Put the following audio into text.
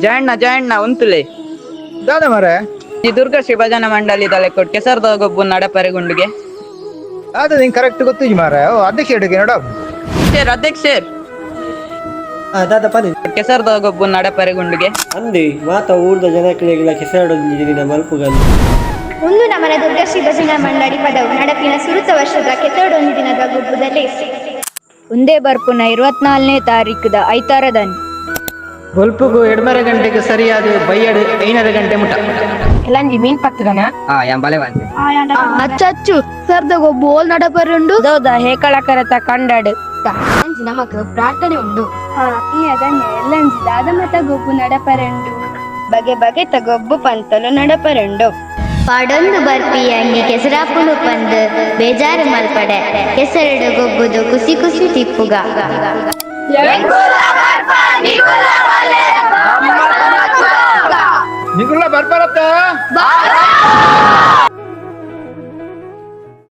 ಜಯಣ್ಣ ಉಂತುಲೆ ದಾದ ಮರೆ ಈ ದುರ್ಗಶ್ರೀ ಭಜನಾ ಮಂಡಳಿ ದಲೆ ಕೊಟ್ಟು ಕೆಸರ್ದ ಗೊಬ್ಬು ನಡಪರೆಗುಂಡಿಗೆ ಅದು ನಿಂಗೆ ಕರೆಕ್ಟ್ ಗೊತ್ತಿಜ್ ಮಾರೆ ಓ ಅಧ್ಯಕ್ಷ ಹಿಡಿಗೆ ನೋಡ ಅಧ್ಯಕ್ಷರ್ ದಾದ ಪನಿ ಕೆಸರ್ದ ಗೊಬ್ಬು ನಡಪರೆಗುಂಡಿಗೆ ಅಂದಿ ಮಾತ ಊರ್ದ ಜನಕ್ಲೆಗಳ ಕೆಸರಡೊಂದಿನ ಮಲ್ಪುಗಂದು ಒಂದು ನಮನ ದುರ್ಗಶ್ರೀ ಭಜನಾ ಮಂಡಳಿ ಪದವು ನಡಪಿನ ಸುರುತ ವರ್ಷದ ಕೆತ್ತಡೊಂದು ದಿನದ ಗುಬ್ಬುದಲ್ಲಿ ಒಂದೇ ಬರ್ಪುನ 24ನೇ ತಾರೀಕುದ ಐತಾರದನ್ ಹೊಲ್ಪುಗು 2:30 ಗಂಟೆಗೆ ಸರಿಯಾದ ಬೈಯಡು 5:30 ಗಂಟೆ ಮುಟ ಎಲ್ಲಂಜಿ ಮೀನ್ ಪತ್ತಗನ ಎಂಬಲೆ ಬಂದೆ ಅಚ್ಚಚ್ಚು ಸರ್ದ ಗೊಬ್ಬು ಓಲ್ ನಡಪರುಂಡು ದೌದ ಹೇಕಳಕರತ ಕಂಡಡು ನಮಕ್ ಪ್ರಾರ್ಥನೆ ಉಂಡು ಎಲ್ಲಂಜಿ ದಾದ ಮತ ಗೊಬ್ಬು ನಡಪರಂಡು ಬಗೆ ಬಗೆತ ಗೊಬ್ಬು ಪಂತಲು ನಡಪರಂಡು ಪಾಡೊಂದು ಬರ್ಪಿ ಅಂಗಿ ಕೆಸರಾಪುಳು ಪಂದು ಬೇಜಾರು ಮಲ್ಪಡೆ ಕೆಸರಡು ಗೊಬ್ಬುದು ಕುಸಿ ಕುಸಿ ತಿಪ್ಪುಗ ನಿಗುಲ್ಲ ಬರ್ಬರತ್ತ